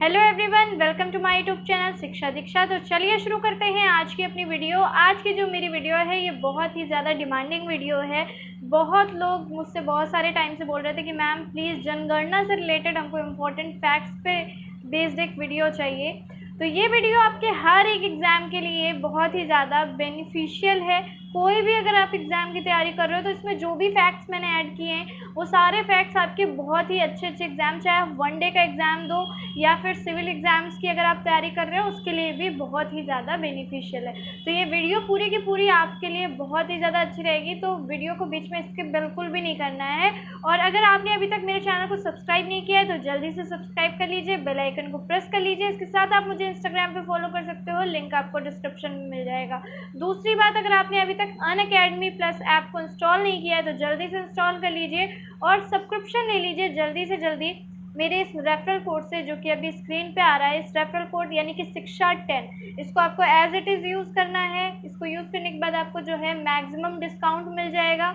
Hello everyone, welcome to my YouTube channel Shiksha Diksha. तो चलिए शुरू करते हैं आज की अपनी वीडियो। आज की जो मेरी वीडियो है ये बहुत ही ज़्यादा डिमांडिंग वीडियो है। बहुत लोग मुझसे बहुत सारे टाइम से बोल रहे थे कि मैम प्लीज़ जनगणना से रिलेटेड हमको इम्पोर्टेंट फैक्ट्स पे बेस्ड एक वीडियो चाहिए। तो ये वीडियो आपके हर एक एग्ज़ाम के लिए बहुत ही ज़्यादा बेनिफिशियल है। कोई भी अगर आप एग्ज़ाम की तैयारी कर रहे हो तो इसमें जो भी फैक्ट्स मैंने ऐड किए हैं वो सारे फैक्ट्स आपके बहुत ही अच्छे एग्ज़ाम, चाहे आप वन डे का एग्ज़ाम दो या फिर सिविल एग्ज़ाम्स की अगर आप तैयारी कर रहे हो उसके लिए भी बहुत ही ज़्यादा बेनिफिशियल है। तो ये वीडियो पूरी की पूरी आपके लिए बहुत ही ज़्यादा अच्छी रहेगी, तो वीडियो को बीच में स्किप बिल्कुल भी नहीं करना है। और अगर आपने अभी तक मेरे चैनल को सब्सक्राइब नहीं किया है तो जल्दी से सब्सक्राइब कर लीजिए, बेल आइकन को प्रेस कर लीजिए। इसके साथ आप मुझे इंस्टाग्राम पे फॉलो कर सकते हो, लिंक आपको डिस्क्रिप्शन में मिल जाएगा। दूसरी बात, अगर आपने अभी तक अनअकैडमी प्लस ऐप को इंस्टॉल नहीं किया है तो जल्दी से इंस्टॉल कर लीजिए और सब्सक्रिप्शन ले लीजिए जल्दी से जल्दी मेरे इस रेफरल कोड से, जो कि अभी स्क्रीन पे आ रहा है। इस रेफरल कोड यानी कि शिक्षा 10, इसको आपको एज इट इज़ यूज़ करना है। इसको यूज़ करने के बाद आपको जो है मैक्सिमम डिस्काउंट मिल जाएगा।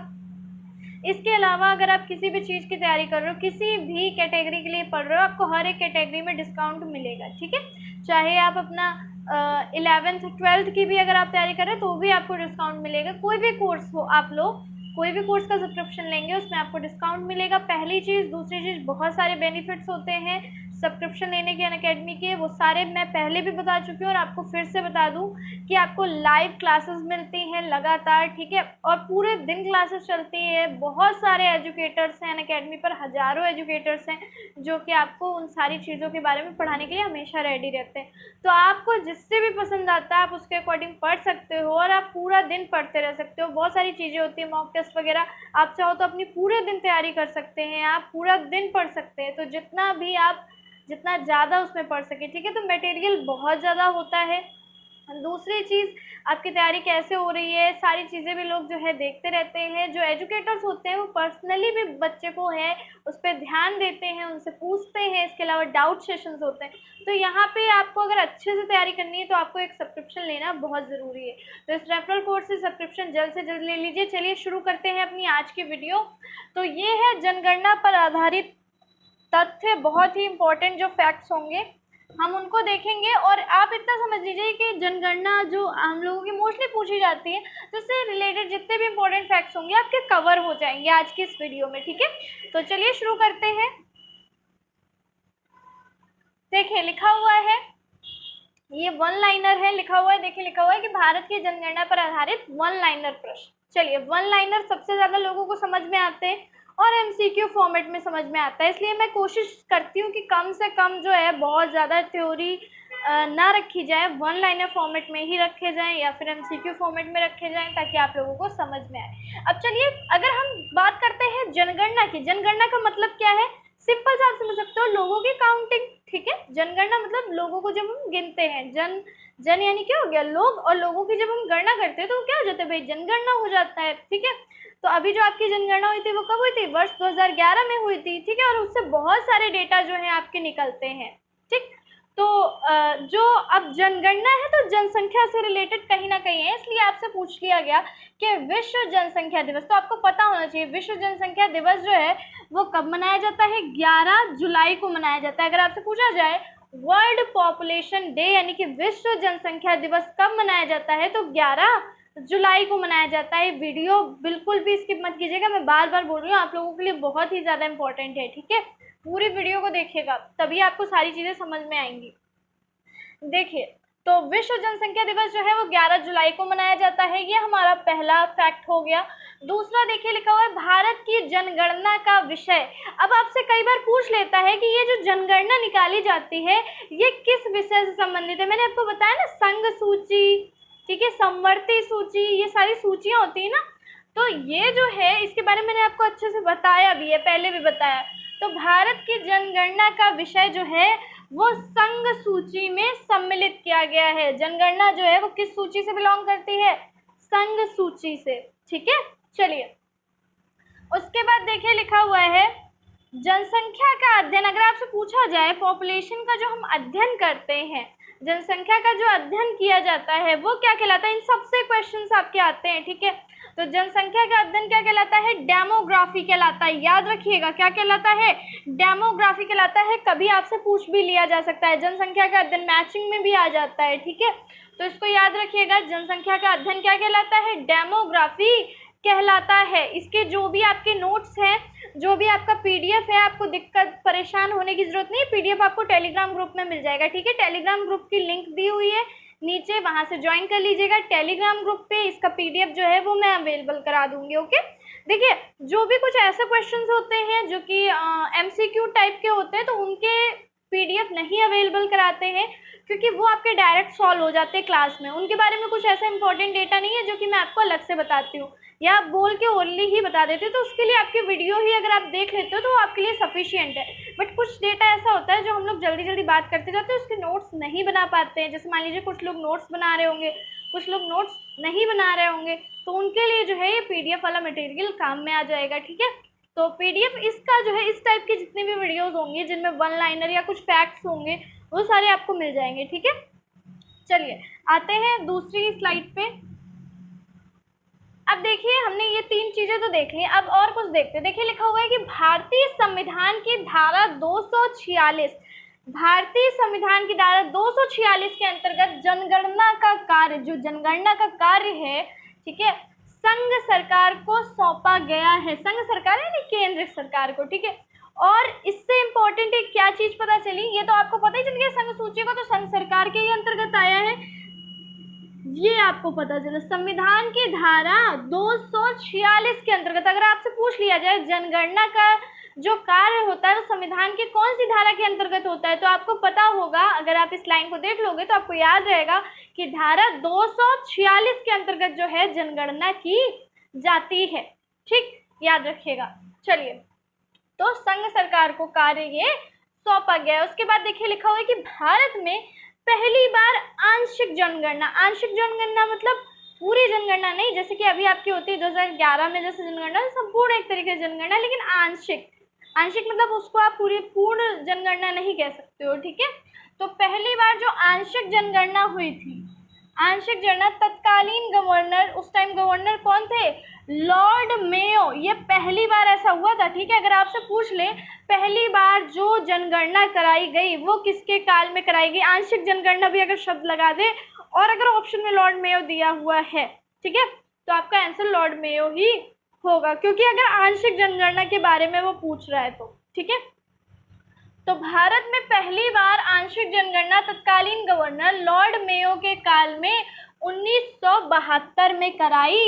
इसके अलावा अगर आप किसी भी चीज़ की तैयारी कर रहे हो, किसी भी कैटेगरी के लिए पढ़ रहे हो, आपको हर एक कैटेगरी में डिस्काउंट मिलेगा, ठीक है। चाहे आप अपना 11th 12th की भी अगर आप तैयारी कर रहे हो तो भी आपको डिस्काउंट मिलेगा। कोई भी कोर्स हो आप लोग, कोई भी कोर्स का सब्सक्रिप्शन लेंगे उसमें आपको डिस्काउंट मिलेगा, पहली चीज़। दूसरी चीज़, बहुत सारे बेनिफिट्स होते हैं सब्सक्रिप्शन लेने के अनअकैडमी के, वो सारे मैं पहले भी बता चुकी हूँ और आपको फिर से बता दूँ कि आपको लाइव क्लासेस मिलती हैं लगातार, ठीक है, और पूरे दिन क्लासेस चलती है। बहुत सारे एजुकेटर्स हैं अनअकैडमी पर, हज़ारों एजुकेटर्स हैं जो कि आपको उन सारी चीज़ों के बारे में पढ़ाने के लिए हमेशा रेडी रहते हैं। तो आपको जिससे भी पसंद आता है आप उसके अकॉर्डिंग पढ़ सकते हो और आप पूरा दिन पढ़ते रह सकते हो। बहुत सारी चीज़ें होती है, मॉक टेस्ट वगैरह, आप चाहो तो अपनी पूरे दिन तैयारी कर सकते हैं, आप पूरा दिन पढ़ सकते हैं। तो जितना ज़्यादा उसमें पढ़ सके, ठीक है। तो मटेरियल बहुत ज़्यादा होता है। दूसरी चीज़, आपकी तैयारी कैसे हो रही है सारी चीज़ें भी लोग जो है देखते रहते हैं। जो एजुकेटर्स होते हैं वो पर्सनली भी बच्चे को है उस पर ध्यान देते हैं, उनसे पूछते हैं। इसके अलावा डाउट सेशंस होते हैं। तो यहाँ पे आपको अगर अच्छे से तैयारी करनी है तो आपको एक सब्सक्रिप्शन लेना बहुत ज़रूरी है। तो इस रेफरल कोड से सब्सक्रिप्शन जल्द से जल्द ले लीजिए। चलिए शुरू करते हैं अपनी आज की वीडियो। तो ये है जनगणना पर आधारित तथ्य, बहुत ही इंपॉर्टेंट जो फैक्ट्स होंगे हम उनको देखेंगे। और आप इतना समझ लीजिए कि जनगणना जो हम लोगों की मोस्टली पूछी जाती है, तो इससे रिलेटेड जितने भी इंपॉर्टेंट फैक्ट्स होंगे आपके कवर हो जाएंगे आज की इस वीडियो में, ठीक है। तो चलिए शुरू करते हैं। देखिए लिखा हुआ है, ये वन लाइनर है, लिखा हुआ है, देखिए लिखा हुआ है कि भारत की जनगणना पर आधारित वन लाइनर प्रश्न। चलिए, वन लाइनर सबसे ज्यादा लोगों को समझ में आते हैं और एमसीक्यू फॉर्मेट में समझ में आता है, इसलिए मैं कोशिश करती हूँ कि कम से कम जो है बहुत ज़्यादा थ्योरी ना रखी जाए, वन लाइनर फॉर्मेट में ही रखे जाएं या फिर एमसीक्यू फॉर्मेट में रखे जाएं ताकि आप लोगों को समझ में आए। अब चलिए, अगर हम बात करते हैं जनगणना की, जनगणना का मतलब क्या है? सिंपल सा आप समझ सकते हो, लोगों की काउंटिंग, ठीक है। जनगणना मतलब लोगों को जब हम गिनते हैं, जन यानी क्या हो गया, लोग, और लोगों की जब हम गणना करते हैं तो क्या हो जाता है भाई, जनगणना हो जाता है, ठीक है। तो अभी जो आपकी जनगणना हुई थी वो कब हुई थी? वर्ष 2011 में हुई थी, ठीक है। और उससे बहुत सारे डेटा जो है आपके निकलते हैं, ठीक। तो जो अब जनगणना है तो जनसंख्या से रिलेटेड कहीं ना कहीं है, इसलिए आपसे पूछ लिया गया कि विश्व जनसंख्या दिवस, तो आपको पता होना चाहिए विश्व जनसंख्या दिवस जो है वो कब मनाया जाता है? 11 जुलाई को मनाया जाता है। अगर आपसे पूछा जाए वर्ल्ड पॉपुलेशन डे यानी कि विश्व जनसंख्या दिवस कब मनाया जाता है, तो 11 जुलाई को मनाया जाता है। वीडियो बिल्कुल भी स्किप मत कीजिएगा, मैं बार बार बोल रही हूँ, आप लोगों के लिए बहुत ही ज़्यादा इंपॉर्टेंट है, ठीक है। पूरी वीडियो को देखिएगा तभी आपको सारी चीज़ें समझ में आएंगी। देखिए, तो विश्व जनसंख्या दिवस जो है वो 11 जुलाई को मनाया जाता है, ये हमारा पहला फैक्ट हो गया। दूसरा देखिए लिखा हुआ है भारत की जनगणना का विषय। अब आपसे कई बार पूछ लेता है कि ये जो जनगणना निकाली जाती है ये किस विषय से संबंधित है। मैंने आपको बताया ना, संघ सूची, ठीक है, समवर्ती सूची, ये सारी सूचियां होती है ना, तो ये जो है इसके बारे में मैंने आपको अच्छे से बताया भी है, पहले भी बताया। तो भारत की जनगणना का विषय जो है वो संघ सूची में सम्मिलित किया गया है। जनगणना जो है वो किस सूची से बिलोंग करती है? संघ सूची से, ठीक है। चलिए, उसके बाद देखिए लिखा हुआ है जनसंख्या का अध्ययन। अगर आपसे पूछा जाए पॉपुलेशन का जो हम अध्ययन करते हैं, जनसंख्या का जो अध्ययन किया जाता है वो क्या कहलाता है? इन सबसे क्वेश्चंस आपके आते हैं, ठीक है। तो जनसंख्या का अध्ययन क्या कहलाता है? डेमोग्राफी कहलाता है। याद रखिएगा, क्या कहलाता है? डेमोग्राफी कहलाता है। कभी आपसे पूछ भी लिया जा सकता है, जनसंख्या का अध्ययन मैचिंग में भी आ जाता है, ठीक है। तो इसको याद रखिएगा, जनसंख्या का अध्ययन क्या कहलाता है? डेमोग्राफी कहलाता है। इसके जो भी आपके नोट्स हैं, जो भी आपका पीडीएफ है, आपको दिक्कत परेशान होने की जरूरत नहीं है, पीडीएफ आपको टेलीग्राम ग्रुप में मिल जाएगा, ठीक है। टेलीग्राम ग्रुप की लिंक दी हुई है नीचे, वहां से ज्वाइन कर लीजिएगा। टेलीग्राम ग्रुप पे इसका पीडीएफ जो है वो मैं अवेलेबल करा दूंगी, ओके। देखिए, जो भी कुछ ऐसे क्वेश्चंस होते हैं जो कि एमसीक्यू टाइप के होते हैं, तो उनके पीडीएफ नहीं अवेलेबल कराते हैं, क्योंकि वो आपके डायरेक्ट सॉल्व हो जाते हैं क्लास में। उनके बारे में कुछ ऐसा इंपॉर्टेंट डेटा नहीं है जो कि मैं आपको अलग से बताती हूँ, या आप बोल के ओनली ही बता देते हो, तो उसके लिए आपकी वीडियो ही अगर आप देख लेते हो तो वो आपके लिए सफिशिएंट है। बट कुछ डेटा ऐसा होता है जो हम लोग जल्दी जल्दी बात करते जाते हैं, उसके नोट्स नहीं बना पाते हैं। जैसे मान लीजिए कुछ लोग नोट्स बना रहे होंगे, कुछ लोग नोट्स नहीं बना रहे होंगे, तो उनके लिए जो है ये पीडीएफ वाला मटेरियल काम में आ जाएगा, ठीक है। तो पीडीएफ इसका जो है, इस टाइप की जितने भी वीडियोस होंगे जिनमें वन लाइनर या कुछ फैक्ट्स होंगे, वो सारे आपको मिल जाएंगे, ठीक है। चलिए आते हैं दूसरी स्लाइड पे। अब देखिए, हमने ये 3 चीजें तो देख ली, अब और कुछ देखते हैं। देखिए, लिखा हुआ है कि भारतीय संविधान की धारा 246, भारतीय संविधान की धारा 246 के अंतर्गत जनगणना का कार्य, जो जनगणना का कार्य है, ठीक है, संघ सरकार को सौंपा गया है। संघ सरकार है, केंद्र सरकार को, ठीक है। और इससे इम्पोर्टेंट एक क्या चीज पता चली, ये तो आपको पता ही चल गया, संघ सूची को तो संघ सरकार के ही अंतर्गत आया है, ये आपको पता चला। संविधान की धारा 246 के अंतर्गत अगर आपसे पूछ लिया जाए जनगणना का जो कार्य होता है वो संविधान की कौन सी धारा के अंतर्गत होता है, तो आपको पता होगा, अगर आप इस लाइन को देख लोगे तो आपको याद रहेगा कि धारा 246 के अंतर्गत जो है जनगणना की जाती है, ठीक, याद रखिएगा। चलिए, तो संघ सरकार को कार्य ये सौंपा गया है। उसके बाद देखिए, लिखा हुआ है कि भारत में पहली बार आंशिक जनगणना, आंशिक जनगणना मतलब पूरी जनगणना नहीं, जैसे कि अभी आपकी होती है 2011 में जैसे जनगणना, संपूर्ण एक तरीके से जनगणना, लेकिन आंशिक, आंशिक मतलब उसको आप पूर्ण जनगणना नहीं कह सकते हो, ठीक है। तो पहली बार जो आंशिक जनगणना हुई थी, आंशिक जनगणना, तत्कालीन गवर्नर, उस टाइम गवर्नर कौन थे? Lord Mayo. ये पहली बार ऐसा हुआ था, ठीक है। अगर आपसे पूछ ले पहली बार जो जनगणना कराई गई वो किसके काल में कराई गई, आंशिक जनगणना भी अगर शब्द लगा दे और अगर ऑप्शन में लॉर्ड मेयो दिया हुआ है, ठीक है, तो आपका आंसर लॉर्ड मेयो ही होगा, क्योंकि अगर आंशिक जनगणना के बारे में वो पूछ रहा है तो, ठीक है। तो भारत में पहली बार आंशिक जनगणना तत्कालीन गवर्नर लॉर्ड मेयो के काल में 1972 में कराई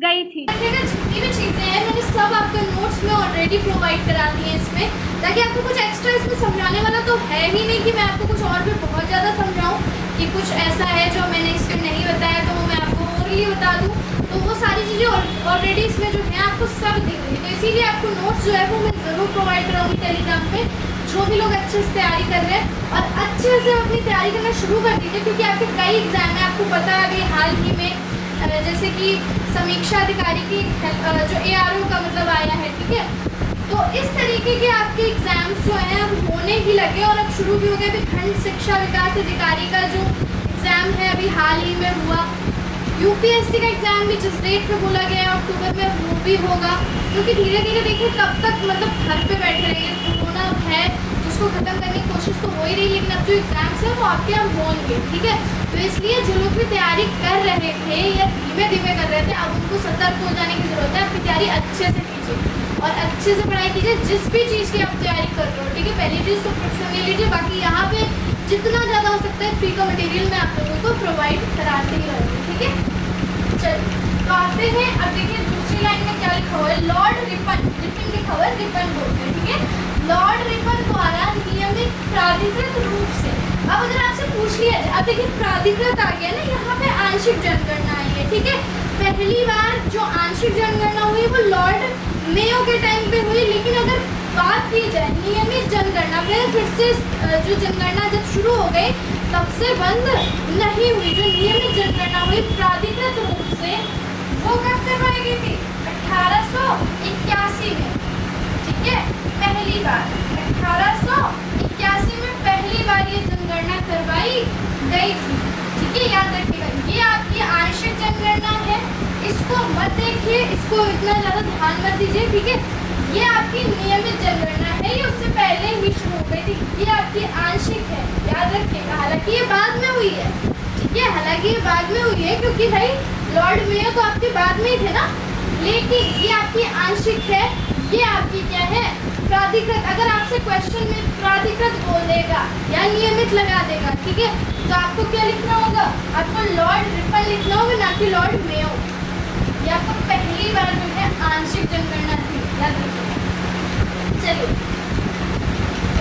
गई थी। जितनी भी चीज़ें हैं मैंने सब आपके नोट्स में ऑलरेडी प्रोवाइड करा दी हैं इसमें, ताकि आपको कुछ एक्स्ट्रा इसमें समझाने वाला तो है ही नहीं कि मैं आपको कुछ और भी बहुत ज़्यादा समझाऊं, कि कुछ ऐसा है जो मैंने इसमें नहीं बताया तो वो मैं आपको ओरली बता दूँ। तो वो सारी चीज़ें ऑलरेडी इसमें जो है आपको सब दिख रही है, तो इसीलिए आपको नोट्स जो है वो मैं ज़रूर प्रोवाइड कराऊँगी टेलीग्राम पे। जो भी लोग अच्छे से तैयारी कर रहे हैं और अच्छे से अपनी तैयारी करना शुरू कर दीजिए, क्योंकि आपके कई एग्जाम है, आपको पता है अभी हाल ही में जैसे कि समीक्षा अधिकारी की जो ARO का मतलब आया है, ठीक है। तो इस तरीके के आपके एग्जाम्स जो हैं अब होने ही लगे और अब शुरू भी हो गए। अभी खंड शिक्षा विकास अधिकारी का जो एग्ज़ाम है अभी हाल ही में हुआ, UPSC का एग्ज़ाम भी जिस डेट पे बोला गया है अक्टूबर में वो भी होगा, क्योंकि धीरे धीरे देखिए कब तक मतलब घर पे बैठे रहेंगे, कोरोना है जिसको ख़त्म करने की कोशिश तो हो ही रही, लेकिन अब जो एग्ज़ाम्स हैं वो आपके यहाँ होंगे, ठीक है। तो इसलिए जो लोग भी तैयारी कर रहे थे या धीमे धीमे कर रहे थे, अब उनको सतर्क हो जाने की ज़रूरत है। आपकी तैयारी अच्छे से कीजिए और अच्छे से पढ़ाई कीजिए, जिस भी चीज़ की आप तैयारी कर रहे हो, ठीक है। पहली चीज़ सब्सक्रिप्शन ले लीजिए, बाकी यहाँ पे जितना ज़्यादा हो सकता है फ्री का मटेरियल मैं आप लोगों को प्रोवाइड कराते ही रहूँगी, ठीक है। चलिए तो आते हैं, अब देखिए दूसरी लाइन में क्या लिखा हुआ है, लॉर्ड रिपन, रिपन लिखा हुआ है, रिपन बोलते हैं, ठीक है। लॉर्ड रिपन द्वारा नियमित प्राधिकृत रूप से, अब अगर आपसे पूछ लिया जाए, अब देखिए प्राधिकृत आ गया ना, यहाँ पे आंशिक जनगणना आई है, ठीक है। पहली बार जो आंशिक जनगणना हुई वो लॉर्ड मेयो के टाइम पे हुई, लेकिन अगर बात की जाए नियमित जनगणना फिर से जो जनगणना जब शुरू हो गई तब से बंद नहीं हुई। जो नियमित जनगणना हुई प्राधिकृत रूप से वो कब करवाई गई थी? 1881 में, ठीक है। पहली बार 1881 में पहली बार ये जनगणना करवाई गई थी, ठीक है, याद रखिएगा। ये आपकी आंशिक जनगणना है, इसको मत देखिए, इसको इतना ज़्यादा ध्यान मत दीजिए, ठीक है। ये आपकी नियमित जनगणना है, ये उससे पहले ही शुरू हो गई थी। ये आपकी आंशिक है, याद रखिएगा। हालांकि ये बाद में हुई है, ठीक है, हालांकि ये बाद में हुई है क्योंकि भाई लॉर्ड मेयो तो आपके बाद में ही थे ना, लेकिन ये आपकी आंशिक है। ये आपकी क्या है, प्राधिकृत। अगर आपसे क्वेश्चन में प्राधिकृत बोल देगा या नियमित लगा देगा, ठीक है, तो आपको क्या लिखना होगा, आपको लॉर्ड रिपन लिखना होगा, ना कि लॉर्ड मेयो। ये आपको पहली बार जो है आंशिक जनगणना थी, याद रखिएगा। चलिए,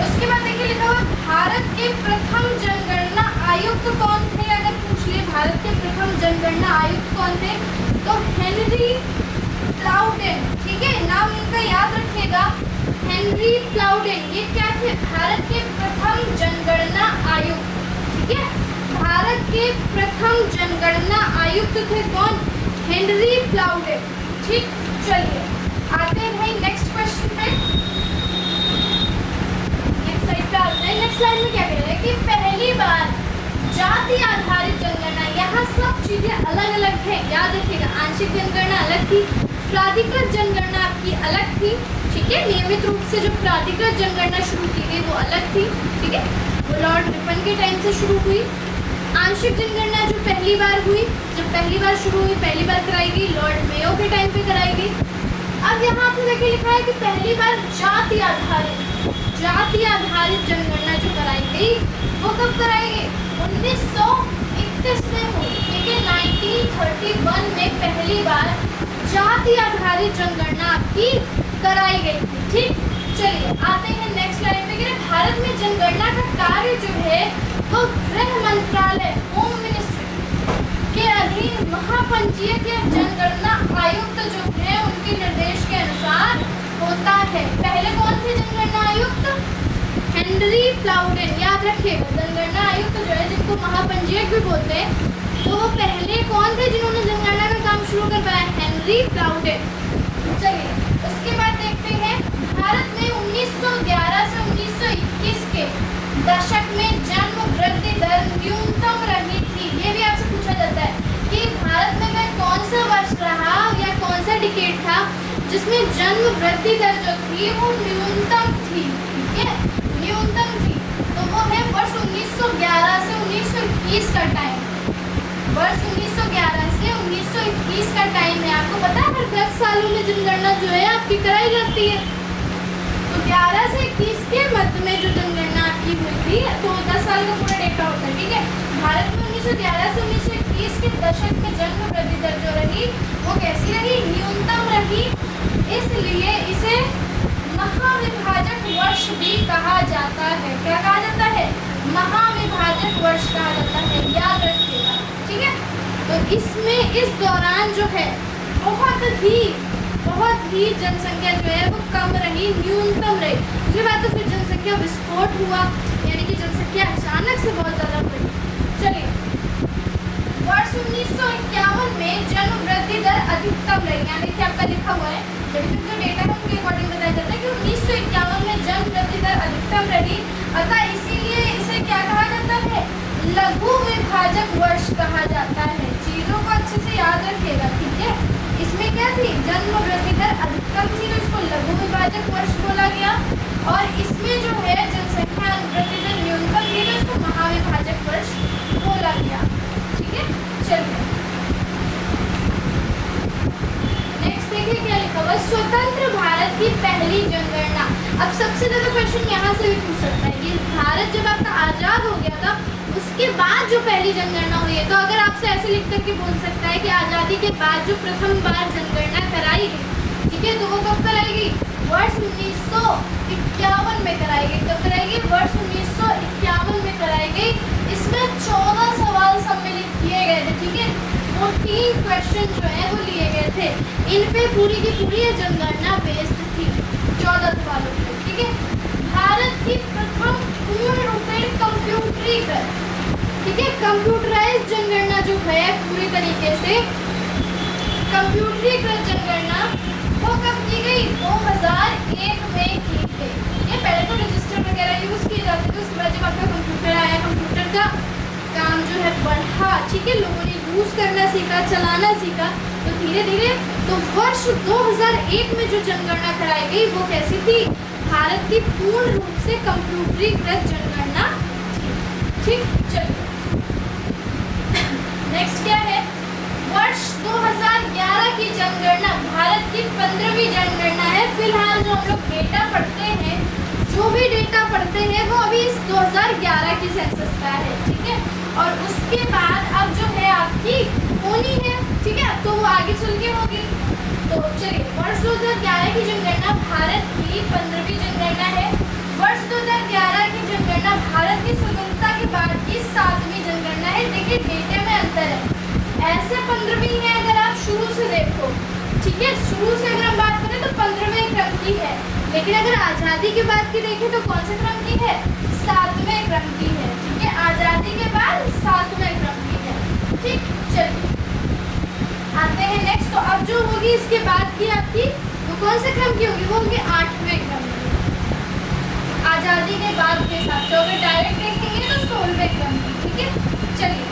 उसके बाद देखिए लिखा हुआ भारत के प्रथम जनगणना आयुक्त कौन थे। अगर पूछ लिए भारत के प्रथम जनगणना आयुक्त कौन थे, तो हेनरी प्लाउडेन, ठीक है, नाम इनका याद रखिएगा, हेनरी प्लाउडेन। ये क्या थे, भारत के प्रथम जनगणना आयुक्त, ठीक है, भारत के प्रथम जनगणना आयुक्त थे कौन, हेनरी प्लाउडेन, ठीक। चलिए आते हैं भाई नेक्स्ट क्वेश्चन पे, नेक्स्ट स्लाइड पे आते हैं। नेक्स्ट स्लाइड में क्या कह रहे हैं कि पहली बार जाति आधारित जनगणना, यहाँ सब चीजें अलग अलग है, याद रखिएगा। आंशिक जनगणना अलग थी, प्राधिकृत जनगणना आपकी अलग थी, ठीक है। नियमित रूप से जो प्राधिकृत जनगणना शुरू की गई वो अलग थी, ठीक है, वो लॉर्ड रिपन के टाइम से शुरू हुई। आंशिक जनगणना जो पहली बार हुई, जब पहली बार शुरू हुई, पहली बार कराई गई लॉर्ड मेयो के टाइम पे कराई गई। अब यहाँ आपको देखिए लिखा है कि पहली बार जाति आधारित जनगणना जो कराई गई वो कब कराई गई, 1931 में हुई, ठीक है। 1931 में पहली बार जाति आधारित जनगणना आपकी कराई गई थी, ठीक। चलिए आते हैं नेक्स्ट स्लाइड पे कि भारत में जनगणना का कार्य जो है वो गृह मंत्रालय, होम मिनिस्ट्री के अधीन महापंजीयक या जनगणना आयुक्त जो है उनके निर्देश के अनुसार होता है। पहले कौन थे जनगणना आयुक्त, हेनरी प्लाउडेन, याद रखिएगा। जनगणना आयुक्त जो है जिनको महापंजीयक भी बोलते हैं, तो वो पहले कौन थे जिन्होंने जनगणना का काम शुरू करवाया, हेनरी प्लाउडेन। चलिए उसके बाद देखते हैं भारत में 1911 से 1921 के दशक में जन्म वृद्धि दर न्यूनतम रही थी। ये भी आपसे पूछा जाता है कि भारत में वह कौन सा वर्ष रहा या कौन सा डिकेड था जिसमें जन्म वृद्धि दर जो थी वो न्यूनतम थी, ठीक है, न्यूनतम थी। तो वो है वर्ष 1911 से 1921 का टाइम, वर्ष 1911 से 1921 का टाइम है। आपको पता है हर 10 सालों में जनगणना जो है आपकी कराई जाती है, तो 11 से 21 के मध्य में जो जनगणना आपकी हुई थी, तो 10 साल का पूरा डेटा होता है, ठीक है। भारत में 1911 से 1921 के दशक में जन्म वृद्धि दर जो रही वो कैसी रही, न्यूनतम रही, इसलिए इसे महाविभाजक वर्ष भी कहा जाता है। क्या कहा जाता है, महाविभाजक वर्ष कहा जाता है, याद रखिएगा, ठीक है। तो इसमें इस दौरान जो है बहुत ही जनसंख्या जो है वो कम रही, न्यूनतम रही। उसके बाद तो फिर जनसंख्या विस्फोट हुआ, यानी कि जनसंख्या अचानक से बहुत ज़्यादा बढ़ी। चलिए वर्ष 1951 में जन्म वृद्धि दर अधिकतम रही, यहाँ देखिए आपका लिखा हुआ है, जब तक जो डेटा है उनके अकॉर्डिंग बताया जाता है कि 1951 में जन्म वृद्धि दर अधिकतम रही, अतः इसीलिए इसे क्या कहा जाता है, लघु विभाजक वर्ष कहा जाता है। चीज़ों को अच्छे से याद रखिएगा, ठीक है। इसमें क्या थी, जन्म वृद्धि दर अधिकतम थी तो इसको लघु विभाजक वर्ष बोला गया, और इसमें जो है जनसंख्या वृद्धि दर न्यूनतम थी तो इसको महाविभाजक वर्ष बोला गया, ठीक है। चलिए नेक्स्ट देखिए क्या लिखा हुआ, स्वतंत्र भारत की पहली जनगणना। अब सबसे ज़्यादा क्वेश्चन यहाँ से भी पूछ सकता है कि भारत जब आपका आज़ाद हो गया था उसके बाद जो पहली जनगणना हुई है, तो अगर आपसे ऐसे लिख करके बोल सकता है कि आज़ादी के बाद जो प्रथम बार जनगणना कराई गई, ठीक है, तो वो कब कराई गई, वर्ष 1951 में कराई गई। कब कराई गई, वर्ष 1951 में कराई गई। इसमें 14 सवाल सम्मिलित किए गए थे, ठीक है, 14 क्वेश्चन जो है वो लिए गए थे। इन पे पूरी की पूरी जनगणना बेस्ड थी 14 सवालों पे, ठीक है। भारत की प्रथम पूर्ण रूपेण कंप्यूटरीकृत, ठीक है, कंप्यूटराइज जनगणना जो है पूरी तरीके से कंप्यूटरीकृत जनगणना वो कब की गई, 2001 में की गई। ये पहले तो रजिस्टर वगैरह यूज़ किए जाते थे, उसके बाद जब आपका कंप्यूटर आया, कंप्यूटर का काम जो है बढ़ा, ठीक है, लोगों ने यूज़ करना सीखा, चलाना सीखा, तो धीरे धीरे तो वर्ष 2001 में जो जनगणना कराई गई वो कैसी थी? भारत की पूर्ण रूप से कंप्यूटरीकृत जनगणना थी। ठीक, चलिए नेक्स्ट क्या है? वर्ष 2011 की जनगणना भारत की 15वीं जनगणना है। फिलहाल जो हम लोग डेटा पढ़ते हैं, जो भी डेटा पढ़ते हैं वो अभी इस 2011 की सेंसस का है। ठीक है, और उसके बाद अब जो है आपकी होनी है। ठीक है, तो वो आगे चल के होगी। तो चलिए, वर्ष 2011 की जनगणना भारत की 15वीं जनगणना है। वर्ष 2011 की जनगणना भारत की स्वतंत्रता के बाद की 7वीं जनगणना है। देखिए डेटे में अंतर है, ऐसे 15वीं है अगर आप शुरू से देखो। ठीक है, शुरू से अगर हम बात करें तो 15वें क्रम की है, लेकिन अगर आज़ादी के बाद की देखें तो कौन से क्रम की है? 7वें क्रम की है। ठीक है, आज़ादी के बाद 7वें क्रम की है। ठीक, चलिए आते हैं नेक्स्ट। तो अब जो होगी इसके बाद की आपकी वो कौन से क्रम की होगी? वो होगी 8वें क्रम की, आज़ादी के बाद के हिसाब से। अगर डायरेक्ट देखेंगे तो 16वें क्रम की। ठीक है, चलिए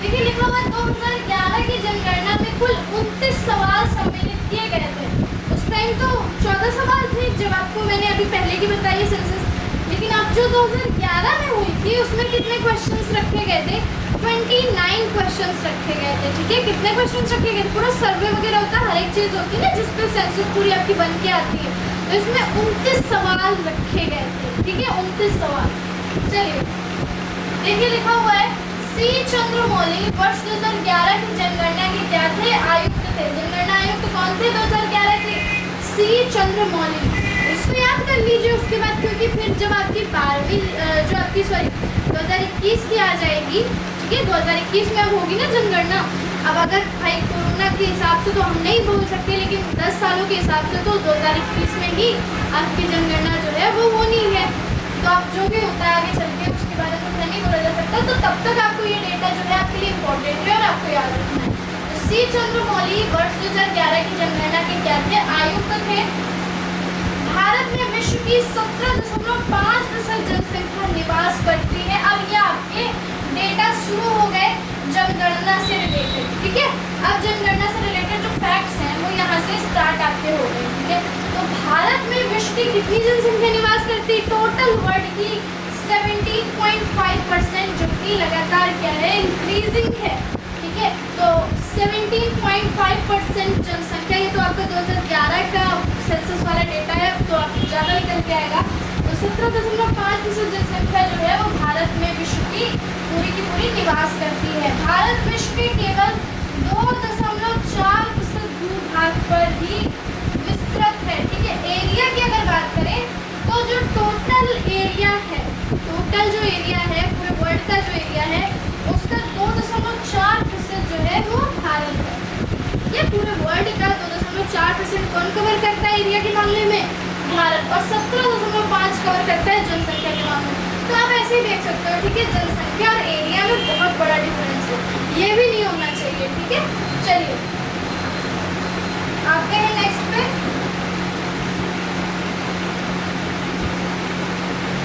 देखिए लिखा हुआ 2011 की जनगणना में कुल 29 सवाल सम्मिलित किए गए थे। उस टाइम तो 14 सवाल थे जब आपको मैंने अभी पहले की बताई है सेंसस, लेकिन अब जो 2011 में हुई थी उसमें कितने क्वेश्चंस रखे गए थे? 29 क्वेश्चंस रखे गए थे। ठीक है, कितने क्वेश्चंस रखे गए? पूरा सर्वे वगैरह होता है, हर एक चीज़ होती है ना जिस पे सेंसस पूरी आपकी बन के आती है। तो इसमें 29 सवाल रखे गए थे। ठीक है, 29 सवाल। चलिए देखिए लिखा हुआ है सी चंद्रमौली वर्ष 2011 की जनगणना के क्या थे? आयुक्त थे। जनगणना आयुक्त कौन थे 2011 के? सी चंद्रमौली। इसको याद कर लीजिए उसके बाद, क्योंकि फिर जब आपकी 12वीं जो आपकी 2021 की आ जाएगी। ठीक है, 2021 में अब होगी ना जनगणना। अब अगर भाई कोरोना के हिसाब से तो हम नहीं बोल सकते, लेकिन 10 सालों के हिसाब से तो 2021 में ही आपकी जनगणना जो है वो होनी है। तो आप जो भी होता है आगे चल के उसके बारे में नहीं बोला जा सकता। तो तब तक आपको ये डेटा जो है आपके लिए इम्पोर्टेंट है और आपको याद रखना है। तो सी चंद्रमौली वर्ष 2011 की जनगणना के क्या थे? आयुक्त थे। भारत में विश्व की 17.5% जनसंख्या निवास करती है। अब ये आपके डेटा शुरू हो गए जनगणना से रिलेटेड। ठीक है, अब जनगणना से रिलेटेड जो फैक्ट्स हैं वो यहाँ से स्टार्ट आपके हो गए। ठीक है, तो भारत में विश्व की कितनी जनसंख्या निवास करती? टोटल वर्ल्ड की 17.5%, जो कि लगातार क्या है? इंक्रीजिंग है। ठीक है, तो 17.5% जनसंख्या, ये तो आपका 2011 का सेंसस वाला डेटा है, तो आपको ज़्यादा निकल के आएगा। तो 17.5% जनसंख्या जो है वो भारत में विश्व की पूरी निवास करती है। भारत विश्व के केवल 2.4% भूभाग पर ही विस्तृत है। ठीक है, एरिया की अगर बात करें तो जो टोटल एरिया है, टोटल जो एरिया है पूरे वर्ल्ड का जो एरिया है उसका 2.4% जो है वो भारत है। ये पूरे वर्ल्ड का 2.4% कौन कवर करता है एरिया के मामले में? भारत। और 17.5 कवर करता है जनसंख्या के मामले में। तो आप ऐसे ही देख सकते हो। ठीक है, जनसंख्या और एरिया में बहुत बड़ा डिफरेंस है, ये भी नहीं होना चाहिए। ठीक है, चलिए आते हैं नेक्स्ट पे।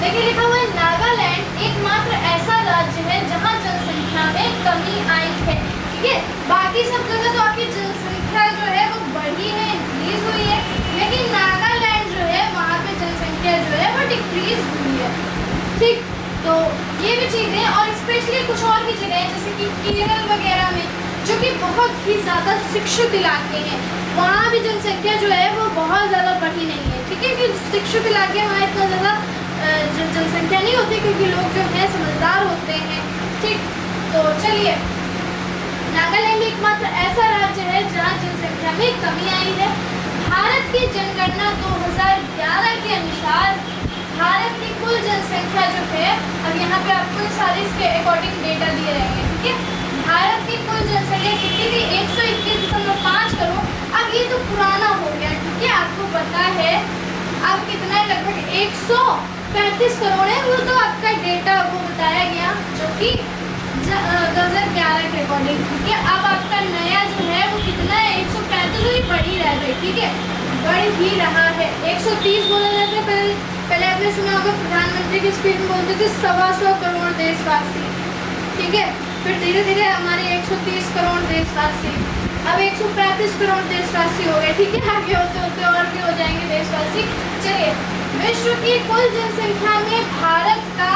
देखिए लिखा हुआ है नागालैंड एकमात्र ऐसा राज्य है जहां जनसंख्या में कमी आई है। ठीक है, बाकी सब जगह तो आपकी जनसंख्या जो है वो बढ़ी है, इंक्रीज हुई है, लेकिन नागालैंड जो है वहाँ पे जनसंख्या जो है वो डिक्रीज हुई है। ठीक, तो ये भी चीज़ें, और स्पेशली कुछ और भी जगह जैसे कि केरल वगैरह में जो कि बहुत ही ज़्यादा शिक्षित इलाके हैं, वहाँ भी जनसंख्या जो है वो बहुत ज़्यादा बढ़ी नहीं है। ठीक है, कि शिक्षित इलाके वहाँ इतना ज़्यादा जनसंख्या नहीं होती क्योंकि लोग जो है समझदार होते हैं। ठीक, तो चलिए नागालैंड एकमात्र ऐसा राज्य है जहाँ जनसंख्या में कमी आई है। भारत की जनगणना 2011 के अनुसार भारत की कुल जनसंख्या जो है, अब यहाँ पे आपको सारे इसके अकॉर्डिंग डेटा दिए रहेंगे। ठीक है, भारत की कुल जनसंख्या कितनी थी? 121.5 करोड़। अब ये तो पुराना हो गया। ठीक है, आपको पता है अब कितना है? लगभग 135 करोड़ है। वो तो आपका डेटा वो बताया गया जो कि 2011 के अकॉर्डिंग। ठीक है, अब आपका नया जो है वो कितना है? 135 ही बढ़ ही रहा है। ठीक है, बढ़ ही रहा है। 130 बोला जाता है। पहले आपने सुना होगा प्रधानमंत्री की स्पीच में बोलते थे 125 करोड़ देशवासी। ठीक है, फिर धीरे धीरे हमारे 130 करोड़ देशवासी, अब 135 करोड़ देशवासी हो गए, ठीक है। आगे होते होते और भी हो जाएंगे देशवासी। चलिए, विश्व की कुल जनसंख्या में भारत का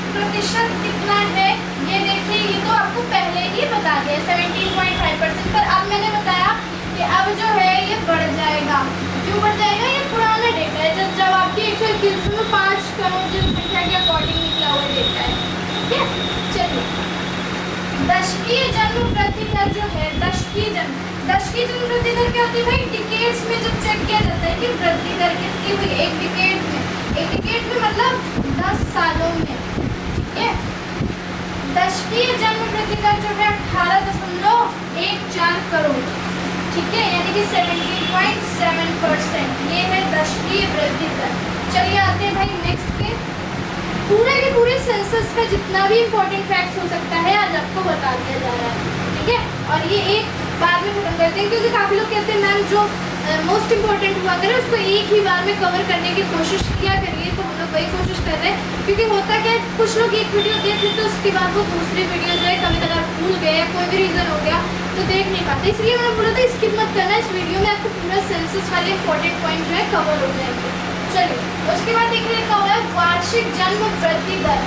प्रतिशत कितना है, ये देखिए। ये तो आपको पहले ही बता दिया 17.5%, पर अब मैंने बताया कि अब जो है ये बढ़ जाएगा। क्यों बढ़ जाएगा? ये पुराना डेटा है, जब आपकी 121.5 करोड़ जनसंख्या के अकॉर्डिंग निकला हुआ डेटा है, ठीक है। चलिए, दशकीय जन्म वृद्धि दर जो है, दशकीय जन्म वृद्धि दर क्या होती है भाई? डिकेड्स में जब चेक किया जाता है कि वृद्धि दर कितनी हुई एक डिकेड में मतलब 10 सालों में, ठीक है। दशकीय जन्म वृद्धि दर जो है 18.14 करोड़, ठीक है, यानी कि 17.7%, ये है दशकीय वृद्धि दर। चलिए आते हैं भाई नेक्स्ट पे। पूरे के पूरे सेंसस का जितना भी इम्पोर्टेंट फैक्ट्स हो सकता है आज आपको बता दिया जा रहा है, ठीक है। और ये एक बार में खत्म करते हैं, क्योंकि काफ़ी लोग कहते हैं मैम जो मोस्ट इम्पॉर्टेंट हुआ करे उसको एक ही बार में कवर करने की कोशिश किया करिए, तो हम लोग वही कोशिश कर रहे हैं। क्योंकि होता क्या है, कुछ लोग एक वीडियो देख लेते हैं, उसके बाद वो दूसरी वीडियो जो है कभी कभार भूल गए या कोई भी रीज़न हो गया तो देख नहीं पाते। इसलिए मैंने बोला था स्किप मत करना, इस वीडियो में आपको पूरा सेंसस वाले इंपॉर्टेंट पॉइंट जो है कवर हो जाएंगे। चलिए, उसके बाद देखिए लिखा हुआ है वार्षिक जन्म वृद्धि दर।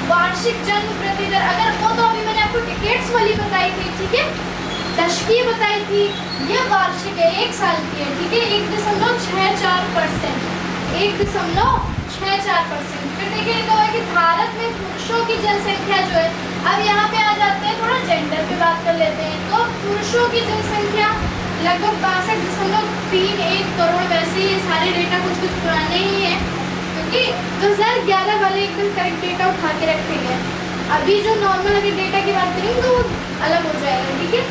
वार्षिक जन्म वृद्धि दर, अगर वो तो अभी मैंने आपको डिकेड्स वाली बताई थी, ठीक है, दशकीय बताई थी, ये वार्षिक है, 1 साल की है, ठीक है, 1.64%, 1.64%। फिर देखिए लिखा हुआ है कि भारत में पुरुषों की जनसंख्या जो है, अब यहाँ पे आ जाते हैं, थोड़ा जेंडर पे बात कर लेते हैं। तो पुरुषों की जनसंख्या लगभग 62.31 करोड़। वैसे ये सारे डेटा कुछ पुराने ही हैं, क्योंकि 2011 वाले एकदम करेक्ट डेटा उठा के रखे गए। अभी जो नॉर्मल अगर डेटा की बात करेंगे तो वो अलग हो जाएगा, ठीक है।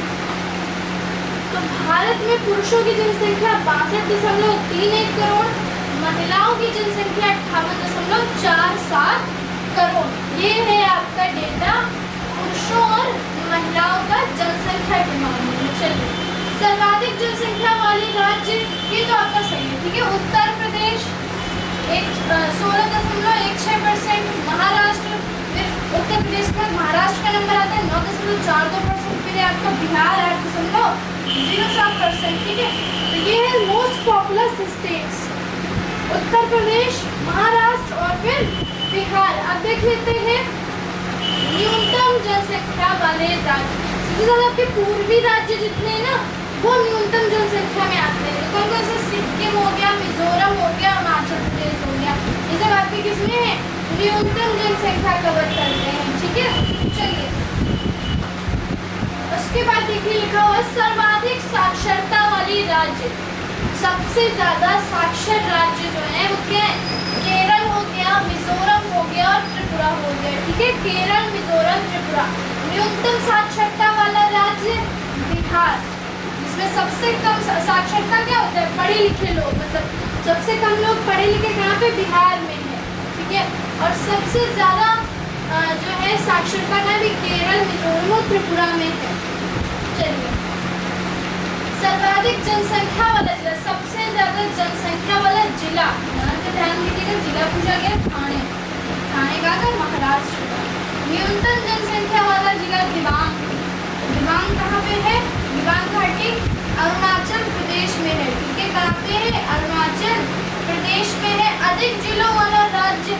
तो भारत में पुरुषों की जनसंख्या 62.31 करोड़, महिलाओं की जनसंख्या 58.47 करोड़। ये है आपका डेटा पुरुषों और महिलाओं का जनसंख्या के मामले में। चलिए, सर्वाधिक जनसंख्या वाले राज्य, ये तो आपका सही है, ठीक है, उत्तर प्रदेश 16.16%, महाराष्ट्र, फिर उत्तर प्रदेश के बाद महाराष्ट्र का नंबर आता है 9.42%, फिर आपका बिहार 8.07%, ठीक है। तो ये है most popular states, Uttar Pradesh, Maharashtra और फिर बिहार। अब देख लेते हैं न्यूनतम जनसंख्या वाले राज्य। सबसे ज़्यादा आपके पूर्वी राज्य जितने हैं ना, वो न्यूनतम जनसंख्या में आते हैं। कौन कौन से? सिक्किम हो गया, मिजोरम हो गया, हिमाचल प्रदेश हो गया। ये सब आपके किसमें है? न्यूनतम जनसंख्या कवर करते हैं, ठीक है। चलिए, उसके बाद देखिए लिखा हुआ है सर्वाधिक साक्षरता वाली राज्य। सबसे ज़्यादा साक्षर राज्य जो है वो क्या है? केरल हो गया, मिजोरम हो गया और त्रिपुरा हो गया, ठीक है। केरल, मिजोरम, त्रिपुरा। न्यूनतम साक्षरता वाला राज्य बिहार, जिसमें सबसे कम साक्षरता क्या होता है? पढ़े लिखे लोग, मतलब सबसे कम लोग पढ़े लिखे कहाँ पे? बिहार में है, ठीक है। और सबसे ज़्यादा जो है साक्षरता का भी केरल, मिजोरम और त्रिपुरा में है। चलिए, सर्वाधिक जनसंख्या वाला जिला, सबसे ज़्यादा जनसंख्या वाला जिला, ध्यान दीजिएगा, जिला पूछा गया ठाणे, ठाणे का महाराष्ट्र का। न्यूनतम जनसंख्या वाला जिला दिबांग, दिबांग कहाँ पे है? दिबांग घाटी अरुणाचल प्रदेश में है, ठीक है। कहाँ पे है? अरुणाचल प्रदेश में है। अधिक जिलों वाला राज्य,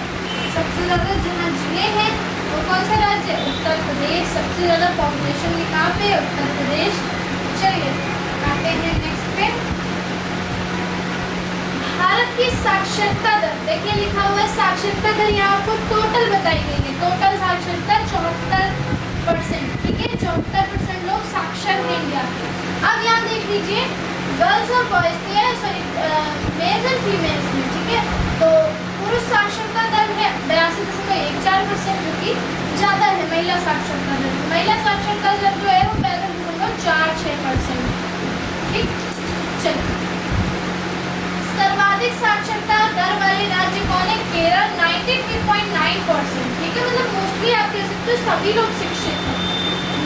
सबसे ज़्यादा जहाँ जिले हैं वो कौन सा राज्य? उत्तर प्रदेश। सबसे ज़्यादा पॉपुलेशन में कहाँ पे? उत्तर प्रदेश। चलिए आते हैं नेक्स्ट पे। भारत की साक्षरता दर, देखिए लिखा हुआ है साक्षरता दर, यहाँ आपको टोटल बताई गई है। टोटल साक्षरता 74%, ठीक है, 74% लोग साक्षर हैं इंडिया के। अब यहाँ देख लीजिए गर्ल्स और बॉयज़ के, सॉरी मेल्स एंड फीमेल्स में, ठीक है। तो पुरुष साक्षरता दर है 82.14%, जो कि ज़्यादा है। महिला साक्षरता दर, महिला साक्षरता दर जो है वो 45.46%, ठीक। चलिए, सर्वाधिक साक्षरता दर वाले राज्य कौन है? केरल 93.9%, ठीक है, मतलब मोस्टली आप कह सकते हो सभी लोग शिक्षित हैं।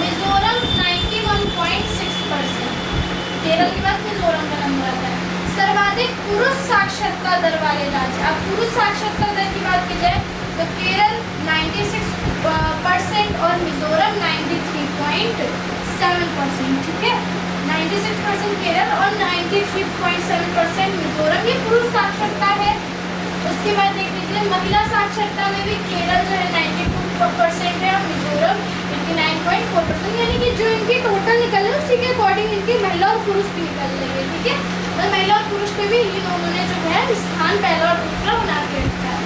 मिजोरम 91.6%, केरल के बाद मिजोरम का नंबर आता है। सर्वाधिक पुरुष साक्षरता दर वाले राज्य, अब पुरुष साक्षरता दर की बात की जाए तो केरल 96% और मिजोरम 90 96.7%, ठीक है। 96% केरल और 93.7% मिजोरम, ये पुरुष साक्षरता है। उसके बाद देख लीजिए महिला साक्षरता में भी केरल जो है 92% है और मिजोरम 89.4%, यानी कि जो इनकी टोटल निकल है उसी के अकॉर्डिंग इनकी महिला और पुरुष भी निकल लेंगे, ठीक है। तो महिला और पुरुष पे भी इन्होंने जो है स्थान पहला और दूसरा बना के रखा है।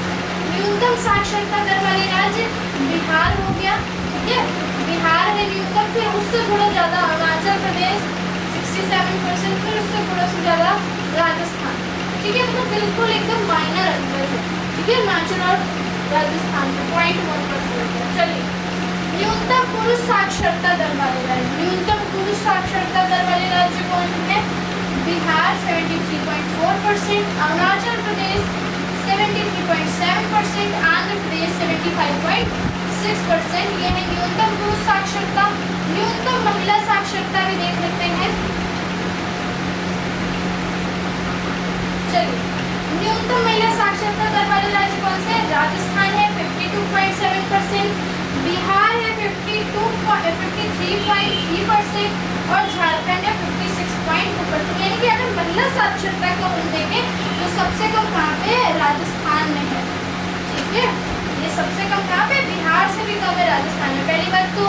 न्यूनतम साक्षरता दर वाले राज्य बिहार हो गया, ठीक है, बिहार है न्यूनतम, फिर उससे थोड़ा ज़्यादा अरुणाचल प्रदेश 67%, फिर उससे थोड़ा सा ज़्यादा राजस्थान, ठीक है, मतलब बिल्कुल एकदम माइनर अंतर है, ठीक है, अरुणाचल और राजस्थान में 0.1%। चलिए न्यूनतम पुरुष साक्षरता दर वाले राज्य, न्यूनतम पुरुष साक्षरता दर वाले राज्य कौन है? बिहार 73.4%, अरुणाचल प्रदेश 73.7%, आंध्र प्रदेश 75.6%, ये है न्यूनतम पुरुष साक्षरता। न्यूनतम महिला साक्षरता भी देख लेते हैं। चलिए न्यूनतम महिला साक्षरता दर वाले राज्य कौन से? राजस्थान है 52.7%, बिहार है 53.3% और झारखंड है 56.2%, यानी कि अगर महिला साक्षरता को हम देखें तो सबसे कम कहाँ पे है? राजस्थान में है, ठीक है, ये सबसे कम कहाँ पे? बिहार से भी कम है राजस्थान में। पहली बात तो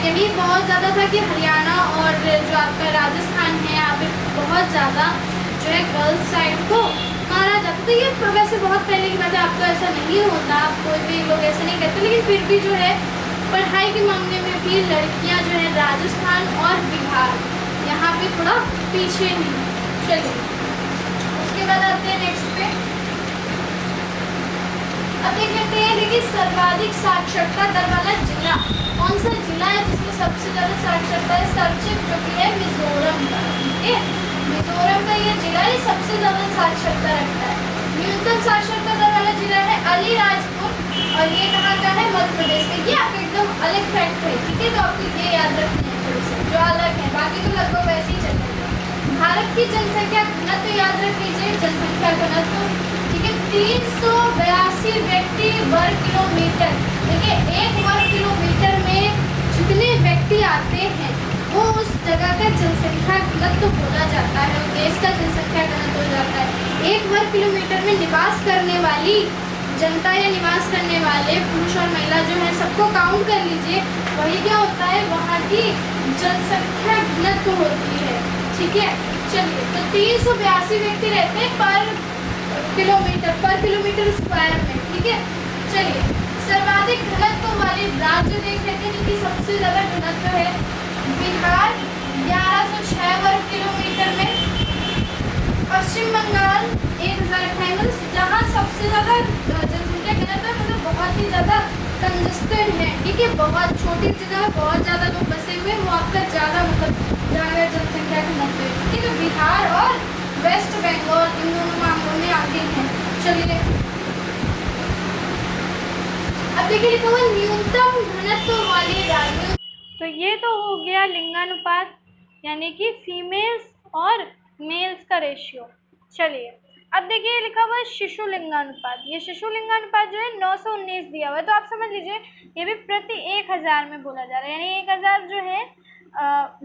यही बहुत ज़्यादा था कि हरियाणा और जो आपका राजस्थान है यहाँ पे बहुत ज़्यादा जो है गर्ल्स साइड को मारा जाता था। ये वैसे बहुत पहले की बात है, अब तो ऐसा नहीं होता, कोई भी लोग ऐसा नहीं करते, लेकिन फिर भी जो है पढ़ाई के मामले में भी लड़कियां जो है राजस्थान और बिहार यहाँ पे थोड़ा पीछे नहीं। चलिए उसके बाद आते हैं नेक्स्ट पे। अब देख लेते हैं, देखिए सर्वाधिक साक्षरता दर वाला जिला कौन सा जिला है जिसमें सबसे ज़्यादा साक्षरता है? सर्चित जो कि है मिजोरम का, ठीक है, मिजोरम का ये जिला ही सबसे ज़्यादा साक्षरता रखता है। न्यूनतम साक्षरता दर वाला जिला है अलीराजपुर और ये कहाँ का है? मध्य प्रदेश का। ये आपको एकदम अलग फैक्ट है, ठीक है, तो आपको ये याद रखना है थोड़े से जो अलग है, बाकी तो लगभग वैसे ही चलेगा। भारत की जनसंख्या घनत्व याद रख लीजिए, जनसंख्या घनत्व, ठीक है, 382 व्यक्ति वर्ग किलोमीटर। देखिए एक वर्ग किलोमीटर में जितने व्यक्ति आते हैं वो उस जगह का जनसंख्या घनत्व बोला जाता है, उस देश का जनसंख्या घनत्व हो जाता है। एक वर्ग किलोमीटर में निवास करने वाली जनता या निवास करने वाले पुरुष और महिला जो है सबको काउंट कर लीजिए, वही क्या होता है? वहाँ की जनसंख्या घनत्व होती है, ठीक है। चलिए तो 382 व्यक्ति रहते हैं पर किलोमीटर स्क्वायर में, ठीक है। चलिए सर्वाधिक घनत्व वाले राज्य देख लेते हैं, जिनकी सबसे ज़्यादा घनत्व है। बिहार 1106 वर्ग किलोमीटर में, पश्चिम बंगाल 1028, जहाँ सबसे ज़्यादा जनसंख्या घनत्व है, मतलब बहुत ही ज़्यादा कंजस्टेड है, ठीक है, बहुत छोटी जगह में बहुत ज़्यादा लोग बसे हुए हैं, वो आपका ज़्यादा मतलब ज़्यादा जनसंख्या घनत्व है, ठीक है। बिहार और वेस्ट बंगाल इन दोनों मामलों में आगे हैं। चलिए अब देखिए लिखा हुआ न्यूनतम घनत्व वाले राज्य। तो ये तो हो गया लिंगानुपात, यानी कि फीमेल्स और मेल्स का रेशियो। चलिए अब देखिए लिखा हुआ है शिशु लिंगानुपात। ये शिशु लिंगानुपात जो है 919 दिया हुआ है, तो आप समझ लीजिए ये भी प्रति 1000 में बोला जा रहा है, यानी 1000 जो है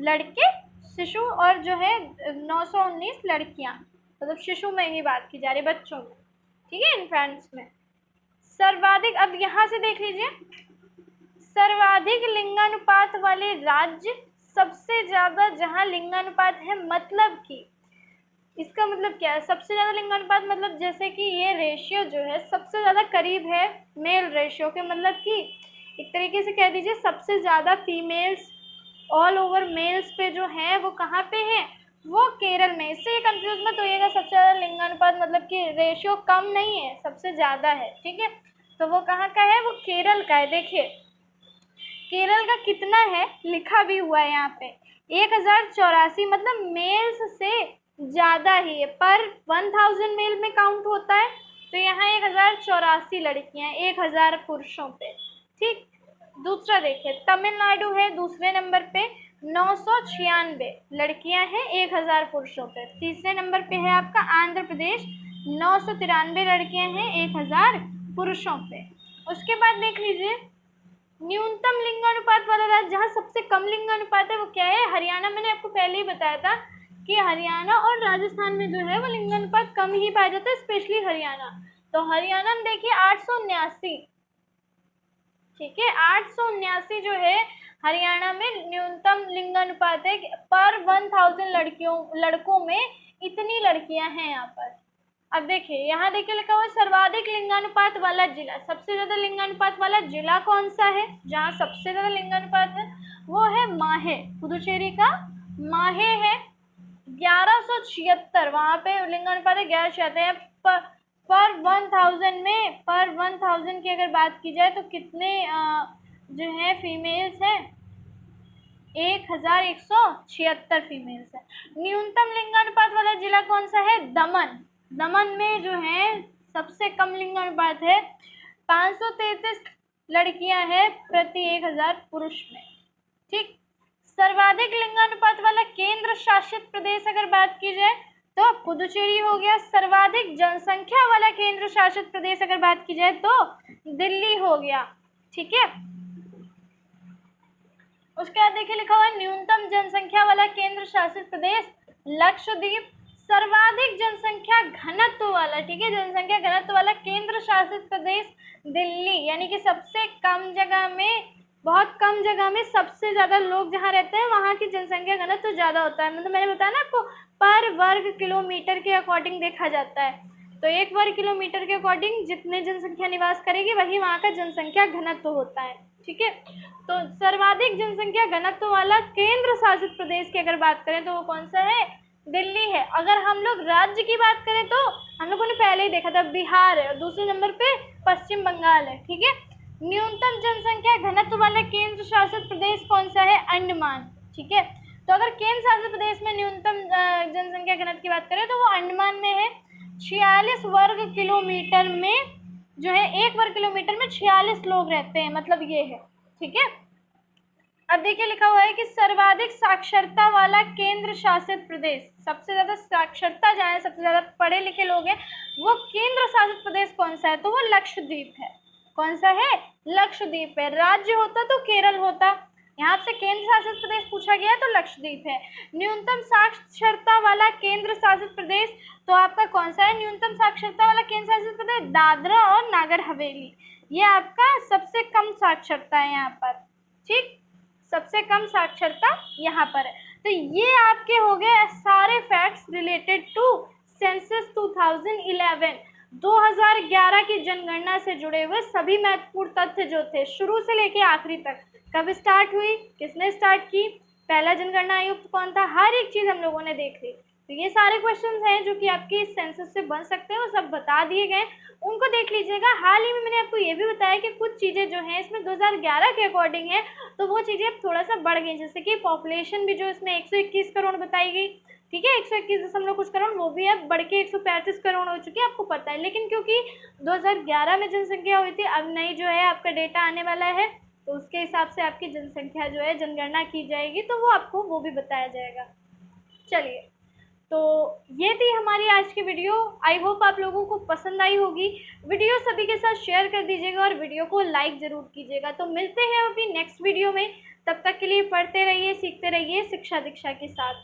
लड़के शिशु और जो है 919 लड़कियां, मतलब शिशु में ही बात की जा रही है, बच्चों में, ठीक है, इन्फेंट्स में। सर्वाधिक, अब यहाँ से देख लीजिए सर्वाधिक लिंगानुपात वाले राज्य, सबसे ज़्यादा जहाँ लिंगानुपात है, मतलब कि इसका मतलब क्या है? सबसे ज़्यादा लिंगानुपात मतलब जैसे कि ये रेशियो जो है सबसे ज़्यादा करीब है मेल रेशियो के, मतलब कि एक तरीके से कह दीजिए सबसे ज़्यादा फीमेल्स ऑल ओवर मेल्स पे जो है वो कहाँ पे है? वो केरल में। इससे ये कंफ्यूज मत होइएगा, सबसे ज़्यादा लिंगानुपात मतलब कि रेशियो कम नहीं है, सबसे ज़्यादा है, ठीक है। तो वो कहाँ का है? वो केरल का है। देखिए केरल का कितना है लिखा भी हुआ है यहाँ पे 1084, मतलब मेल्स से ज़्यादा ही है, पर 1000 मेल में काउंट होता है, तो यहाँ 1084 लड़कियाँ हैं 1000 पुरुषों पे, ठीक। दूसरा देखिए तमिलनाडु है दूसरे नंबर पे 996 लड़कियां हैं 1000 पुरुषों पे। तीसरे नंबर पे है आपका आंध्र प्रदेश 993 लड़कियां हैं 1000 पुरुषों पे। उसके बाद देख लीजिए न्यूनतम लिंगानुपात वाला राज्य जहाँ सबसे कम लिंगानुपात है वो क्या है? हरियाणा। मैंने आपको पहले ही बताया था कि हरियाणा और राजस्थान में जो है वो लिंगानुपात कम ही पाया जाता है, स्पेशली हरियाणा। तो हरियाणा में देखिए 879, ठीक है, 879 जो है हरियाणा में न्यूनतम लिंगानुपात है। पर 1000 लड़कों में इतनी लड़कियां हैं यहाँ पर। अब देखिए यहाँ देखिए लिखा हुआ है सर्वाधिक लिंगानुपात वाला जिला। सबसे ज्यादा लिंगानुपात वाला जिला कौन सा है? जहाँ सबसे ज्यादा लिंगानुपात है वो है माहे, पुदुचेरी का माहे है। 1176 वहां पे लिंगानुपात है, 1176 है। पर 1000 में, पर 1000 की अगर बात की जाए तो कितने जो है फीमेल्स हैं? 1176 फीमेल्स है। न्यूनतम लिंगानुपात वाला जिला कौन सा है? दमन। दमन में जो है सबसे कम लिंगानुपात है, 533 लड़कियां हैं प्रति 1000 पुरुष में। ठीक। सर्वाधिक लिंगानुपात वाला केंद्र शासित प्रदेश अगर बात की जाए तो पुदुचेरी हो गया। सर्वाधिक जनसंख्या वाला केंद्र शासित प्रदेश अगर बात की जाए तो दिल्ली हो गया। ठीक है। उसके बाद देखिए लिखा हुआ है न्यूनतम जनसंख्या वाला केंद्र शासित प्रदेश लक्षद्वीप। सर्वाधिक जनसंख्या घनत्व वाला, ठीक है, जनसंख्या घनत्व वाला केंद्र शासित प्रदेश दिल्ली, यानी कि सबसे कम जगह में, बहुत कम जगह में सबसे ज्यादा लोग जहाँ रहते हैं वहाँ की जनसंख्या घनत्व तो ज्यादा होता है। मतलब मैंने बताया ना आपको, पर वर्ग किलोमीटर के अकॉर्डिंग देखा जाता है। तो 1 वर्ग किलोमीटर के अकॉर्डिंग जितने जनसंख्या निवास करेगी वही वहाँ का जनसंख्या घनत्व होता है। ठीक है। तो सर्वाधिक जनसंख्या घनत्व वाला केंद्र शासित प्रदेश की अगर बात करें तो वो कौन सा है? दिल्ली है। अगर हम लोग राज्य की बात करें तो हम लोगों ने पहले ही देखा था बिहार है और दूसरे नंबर पे पश्चिम बंगाल है। ठीक है। न्यूनतम जनसंख्या घनत्व वाला केंद्र शासित प्रदेश कौन सा है? अंडमान। ठीक है। तो अगर केंद्र शासित प्रदेश में न्यूनतम जनसंख्या घनत्व की बात करें तो वो अंडमान में है। 46 वर्ग किलोमीटर में जो है, 1 वर्ग किलोमीटर में 46 लोग रहते हैं, मतलब ये है। ठीक है। अब देखिए लिखा हुआ है कि सर्वाधिक साक्षरता वाला केंद्र शासित प्रदेश, सबसे ज्यादा साक्षरता जहाँ है, सबसे ज्यादा पढ़े लिखे लोग हैं, वो केंद्र शासित प्रदेश कौन सा है? तो वो लक्षद्वीप है। कौन सा है? लक्षद्वीप है। राज्य होता तो केरल होता, यहाँ से केंद्र शासित प्रदेश पूछा गया तो लक्षद्वीप है। न्यूनतम साक्षरता वाला केंद्र शासित प्रदेश तो आपका कौन सा है? न्यूनतम साक्षरता वाला केंद्र शासित प्रदेश दादरा और नागर हवेली, ये आपका सबसे कम साक्षरता है यहाँ पर। ठीक, सबसे कम साक्षरता यहाँ पर है। तो ये आपके हो गए सारे फैक्ट्स रिलेटेड टू सेंसस 2011, 2011 की जनगणना से जुड़े हुए सभी महत्वपूर्ण तथ्य जो थे शुरू से लेके आखिरी तक। कब स्टार्ट हुई, किसने स्टार्ट की, पहला जनगणना आयुक्त कौन था, हर एक चीज हम लोगों ने देख ली। तो ये सारे क्वेश्चंस हैं जो कि आपके इस सेंसस से बन सकते हैं, वो सब बता दिए गए, उनको देख लीजिएगा। हाल ही में मैंने आपको ये भी बताया कि कुछ चीज़ें जो हैं इसमें 2011 के अकॉर्डिंग है, तो वो चीज़ें अब थोड़ा सा बढ़ गई। जैसे कि पॉपुलेशन भी जो इसमें 121 करोड़ बताई गई, ठीक है, 121 कुछ करोड़, वो भी अब बढ़ के 135 करोड़ हो चुकी है, आपको पता है। लेकिन क्योंकि 2011 में जनसंख्या हुई थी, अब नई जो है आपका डेटा आने वाला है, तो उसके हिसाब से आपकी जनसंख्या जो है जनगणना की जाएगी, तो वो आपको वो भी बताया जाएगा। चलिए, तो ये थी हमारी आज की वीडियो। आई होप आप लोगों को पसंद आई होगी। वीडियो सभी के साथ शेयर कर दीजिएगा और वीडियो को लाइक ज़रूर कीजिएगा। तो मिलते हैं अपनी नेक्स्ट वीडियो में, तब तक के लिए पढ़ते रहिए, सीखते रहिए शिक्षा दीक्षा के साथ।